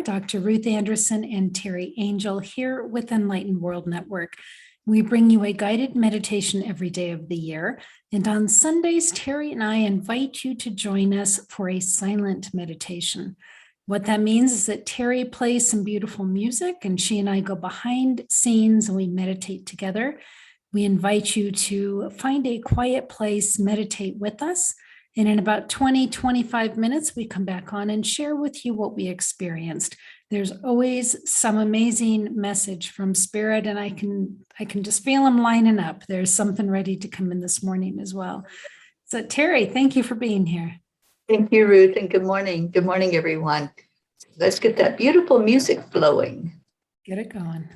Dr. Ruth Anderson and Teri Angel here with Enlightened World Network. We bring you a guided meditation every day of the year. And on Sundays, Teri and I invite you to join us for a silent meditation. What that means is that Teri plays some beautiful music and she and I go behind scenes and we meditate together. We invite you to find a quiet place, meditate with us. And in about 20-25 minutes, we come back on and share with you what we experienced. There's always some amazing message from Spirit, and I can just feel them lining up. There's something ready to come in this morning as well. So Teri, thank you for being here. Thank you, Ruth, and good morning. Good morning, everyone. Let's get that beautiful music flowing. Get it going.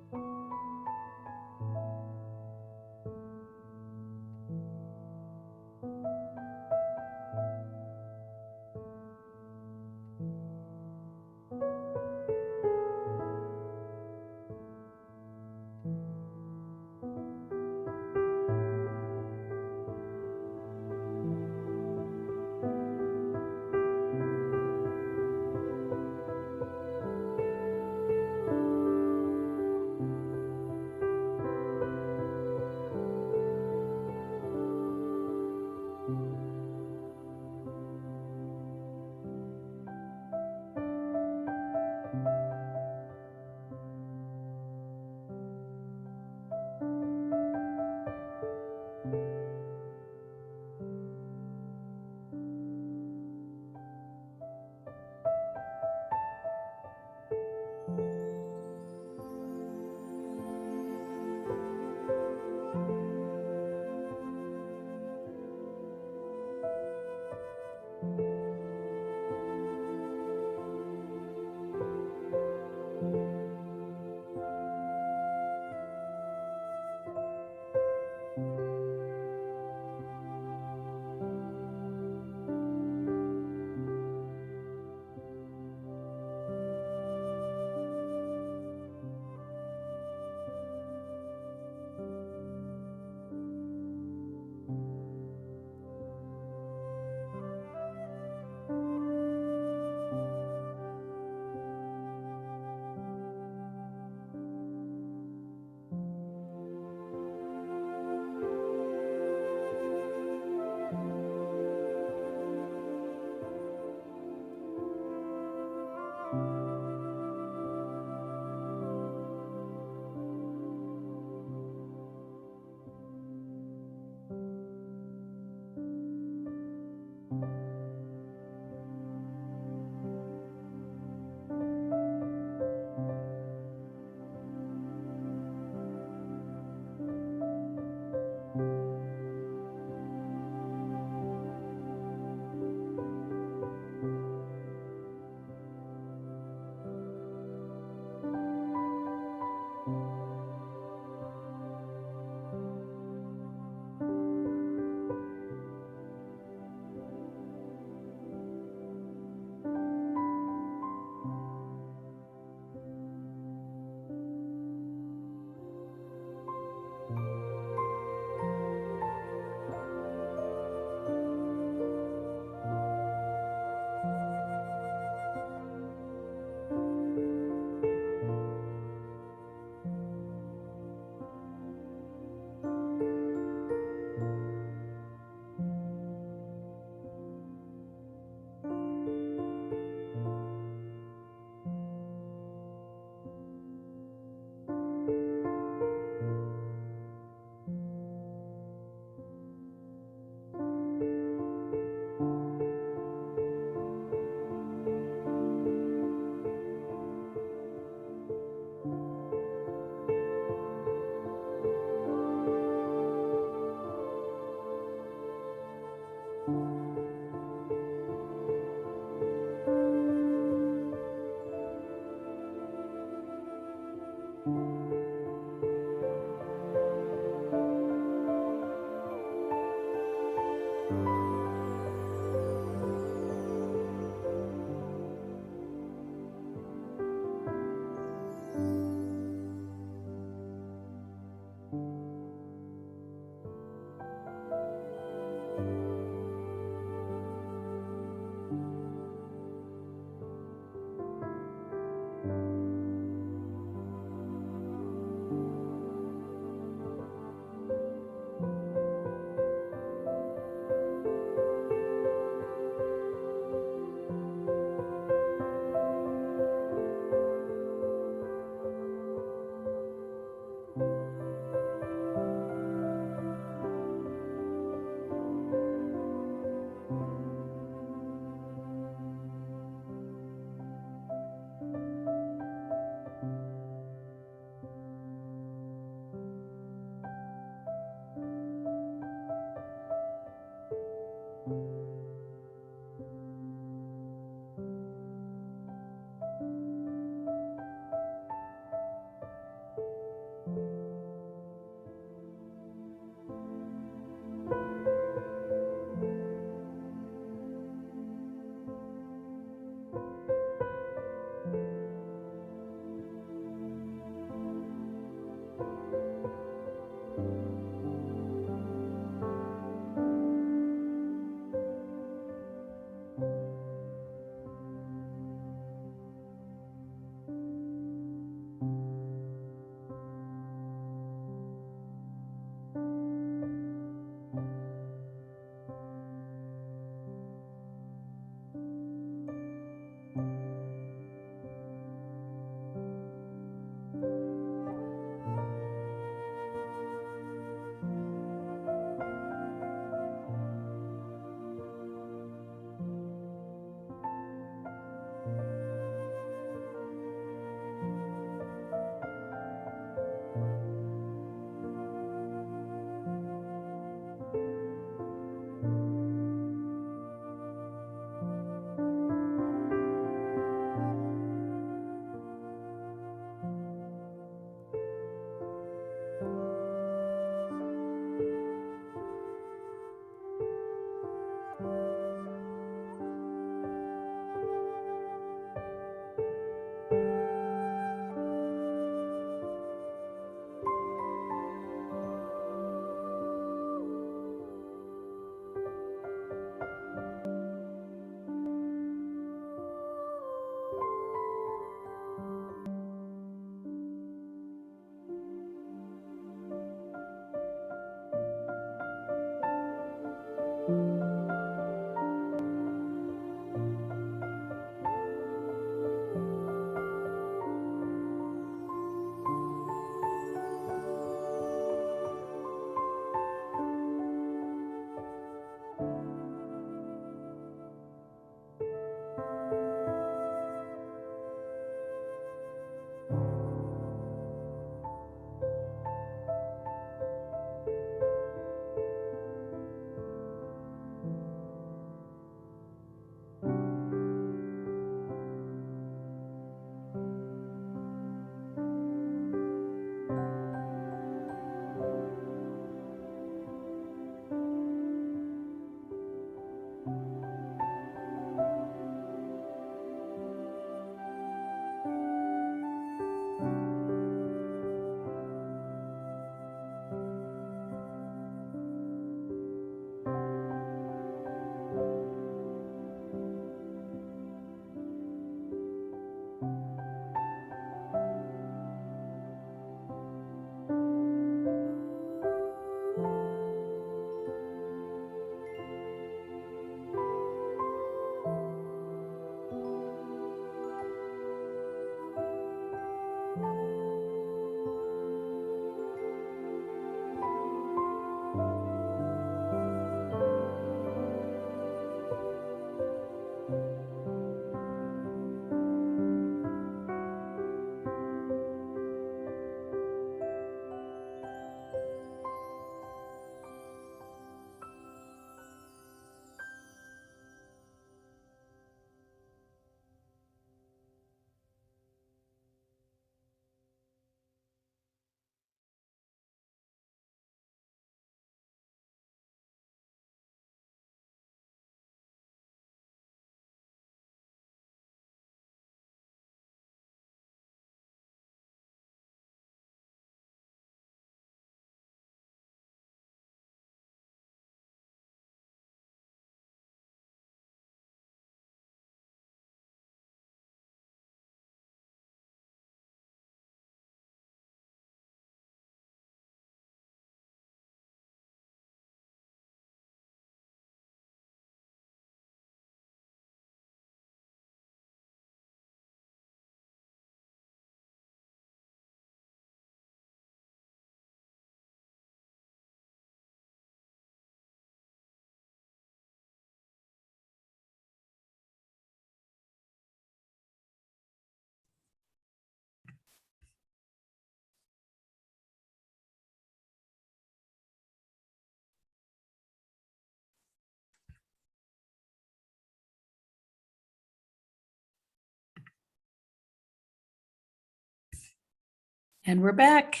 And we're back.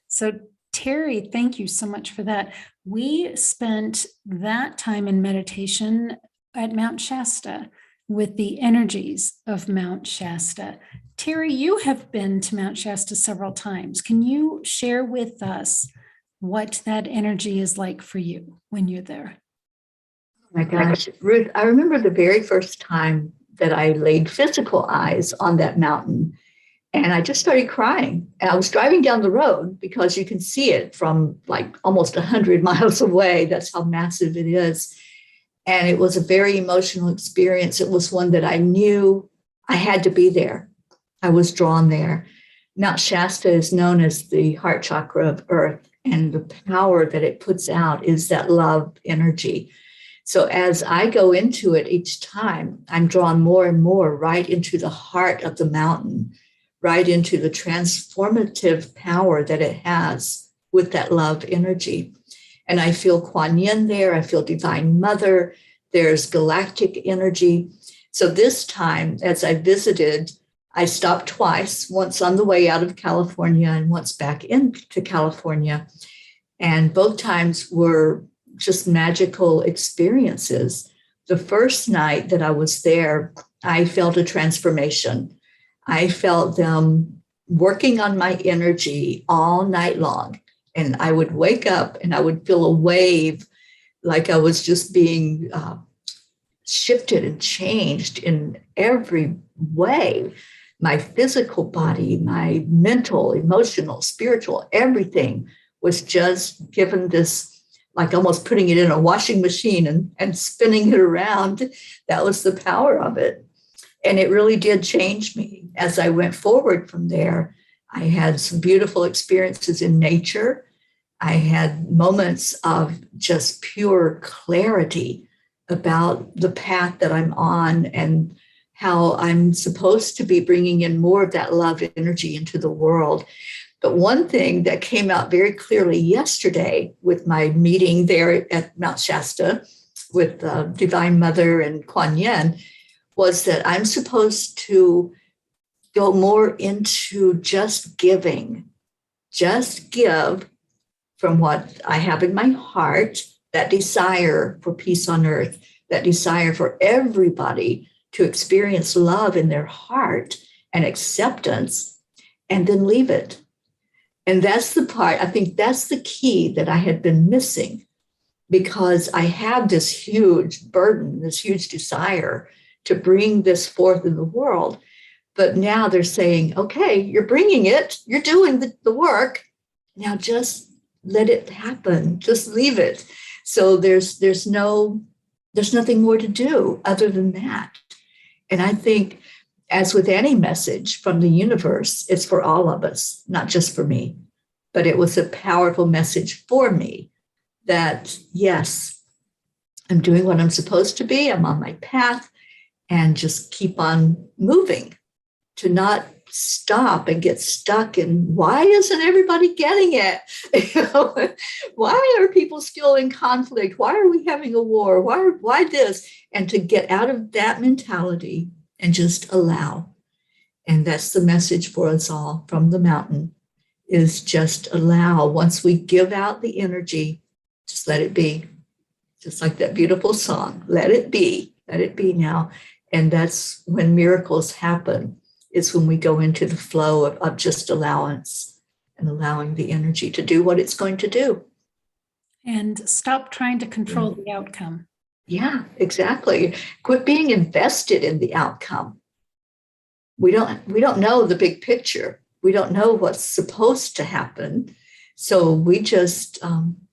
So Teri, thank you so much for that. We spent that time in meditation at Mount Shasta with the energies of Mount Shasta. Teri, you have been to Mount Shasta several times. Can you share with us what that energy is like for you when you're there? Oh my gosh, Ruth, I remember the very first time that I laid physical eyes on that mountain. And I just started crying. And I was driving down the road because you can see it from like almost 100 miles away. That's how massive it is. And it was a very emotional experience. It was one that I knew I had to be there. I was drawn there. Mount Shasta is known as the heart chakra of Earth, and the power that it puts out is that love energy. So as I go into it each time, I'm drawn more and more right into the heart of the mountain, right into the transformative power that it has with that love energy. And I feel Kuan Yin there. I feel Divine Mother. There's galactic energy. So this time, as I visited, I stopped twice, once on the way out of California and once back into California. And both times were just magical experiences. The first night that I was there, I felt a transformation. I felt them working on my energy all night long. And I would wake up and I would feel a wave, like I was just being shifted and changed in every way. My physical body, my mental, emotional, spiritual, everything was just given this like almost putting it in a washing machine and spinning it around. That was the power of it. And it really did change me as I went forward from there. I had some beautiful experiences in nature. I had moments of just pure clarity about the path that I'm on and how I'm supposed to be bringing in more of that love energy into the world. But one thing that came out very clearly yesterday with my meeting there at Mount Shasta with Divine Mother and Kuan Yin was that I'm supposed to go more into just giving, just give from what I have in my heart, that desire for peace on earth, that desire for everybody to experience love in their heart and acceptance, and then leave it. And that's the part, I think that's the key that I had been missing, because I have this huge burden, this huge desire to bring this forth in the world. But now they're saying, okay, you're bringing it, you're doing the work. Now just let it happen, just leave it. So there's nothing more to do other than that. And I think, as with any message from the universe, it's for all of us, not just for me. But it was a powerful message for me that, yes, I'm doing what I'm supposed to be. I'm on my path, and just keep on moving, to not stop and get stuck in why isn't everybody getting it? Why are people still in conflict? Why are we having a war? Why this? And to get out of that mentality and just allow. And that's the message for us all from the mountain, is just allow. Once we give out the energy, just let it be. Just like that beautiful song, let it be now. And that's when miracles happen, is when we go into the flow of just allowance and allowing the energy to do what it's going to do. And stop trying to control the outcome. Yeah, exactly. Quit being invested in the outcome. We don't know the big picture. We don't know what's supposed to happen. So we just,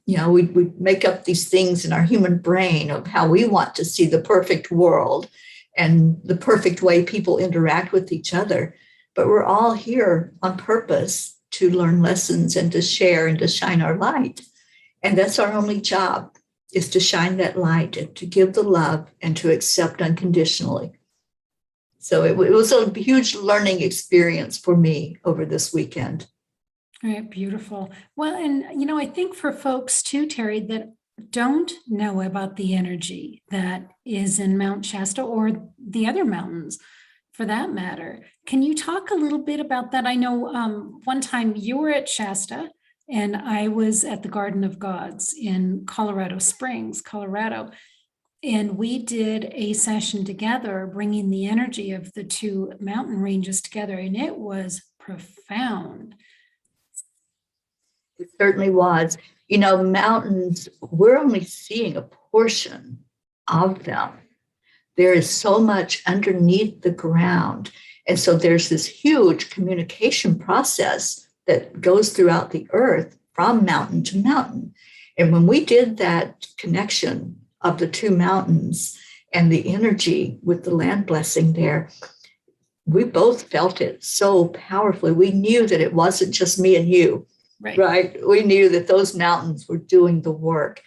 we make up these things in our human brain of how we want to see the perfect world and the perfect way people interact with each other. But we're all here on purpose to learn lessons and to share and to shine our light. And that's our only job, is to shine that light and to give the love and to accept unconditionally. So it was a huge learning experience for me over this weekend. All right, beautiful. Well, and, I think for folks too, Teri, that don't know about the energy that is in Mount Shasta or the other mountains for that matter, can you talk a little bit about that? I know one time you were at Shasta and I was at the Garden of Gods in Colorado Springs, Colorado. And we did a session together, bringing the energy of the two mountain ranges together. And it was profound. It certainly was. Mountains, we're only seeing a portion of them. There is so much underneath the ground. And so there's this huge communication process that goes throughout the earth from mountain to mountain. And when we did that connection of the two mountains and the energy with the land blessing there, we both felt it so powerfully. We knew that it wasn't just me and you, right? We knew that those mountains were doing the work.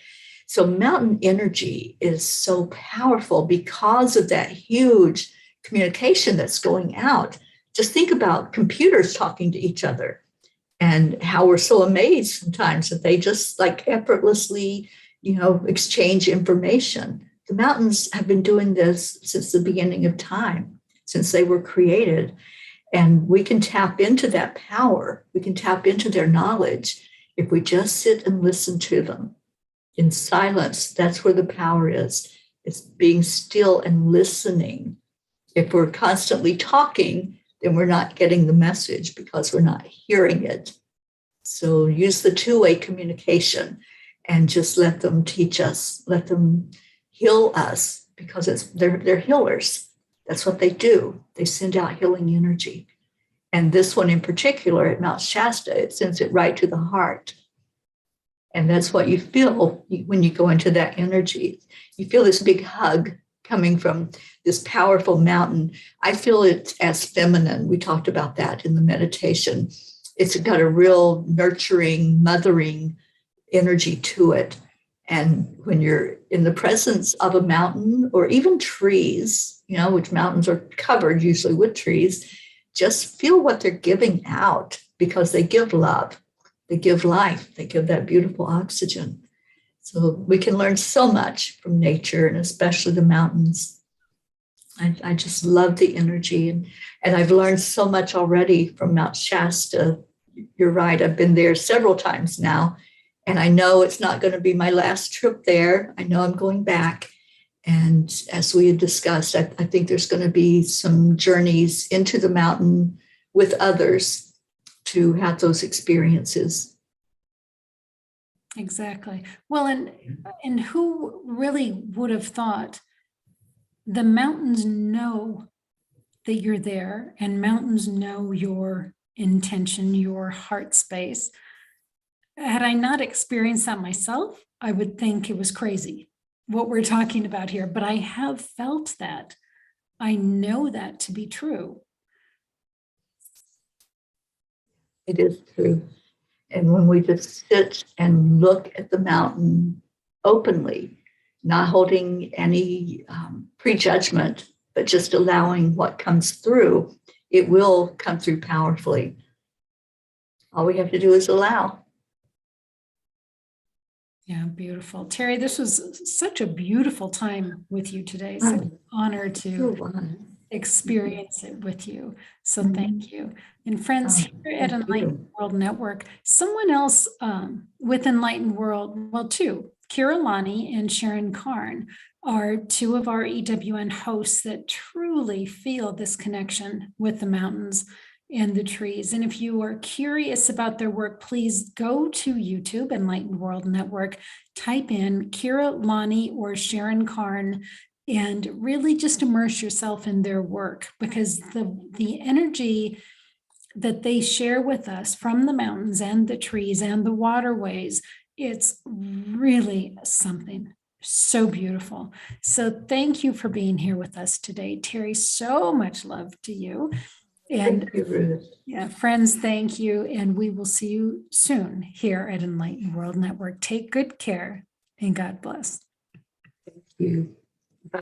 So mountain energy is so powerful because of that huge communication that's going out. Just think about computers talking to each other and how we're so amazed sometimes that they just like effortlessly, exchange information. The mountains have been doing this since the beginning of time, since they were created. And we can tap into that power. We can tap into their knowledge if we just sit and listen to them. In silence, that's where the power is. It's being still and listening. If we're constantly talking, then we're not getting the message because we're not hearing it. So use the two-way communication and just let them teach us, let them heal us, because they're healers. That's what they do. They send out healing energy. And this one in particular at Mount Shasta, it sends it right to the heart. And that's what you feel when you go into that energy. You feel this big hug coming from this powerful mountain. I feel it as feminine. We talked about that in the meditation. It's got a real nurturing, mothering energy to it. And when you're in the presence of a mountain or even trees, which mountains are covered usually with trees, just feel what they're giving out, because they give love, they give life, they give that beautiful oxygen. So we can learn so much from nature, and especially the mountains. I just love the energy, and I've learned so much already from Mount Shasta. You're right, I've been there several times now, and I know it's not going to be my last trip there. I know I'm going back. And as we had discussed, I think there's going to be some journeys into the mountain with others to have those experiences. Exactly. Well, and who really would have thought the mountains know that you're there, and mountains know your intention, your heart space. Had I not experienced that myself, I would think it was crazy what we're talking about here, but I have felt that. I know that to be true. It is true. And when we just sit and look at the mountain openly, not holding any prejudgment, but just allowing what comes through, it will come through powerfully. All we have to do is allow. Yeah, beautiful. Teri, this was such a beautiful time with you today. Such an honor to experience it with you. So thank you. And friends, here at Enlightened World Network, someone else with Enlightened World, well, two, Kira Lani and Sharon Karn are two of our EWN hosts that truly feel this connection with the mountains and the trees. And if you are curious about their work, please go to YouTube, Enlightened World Network, type in Kira Lani or Sharon Karn, and really just immerse yourself in their work, because the energy that they share with us from the mountains and the trees and the waterways, it's really something so beautiful. So thank you for being here with us today, Teri. So much love to you. And thank you, Ruth. Yeah, friends, thank you. And we will see you soon here at Enlightened World Network. Take good care and God bless. Thank you.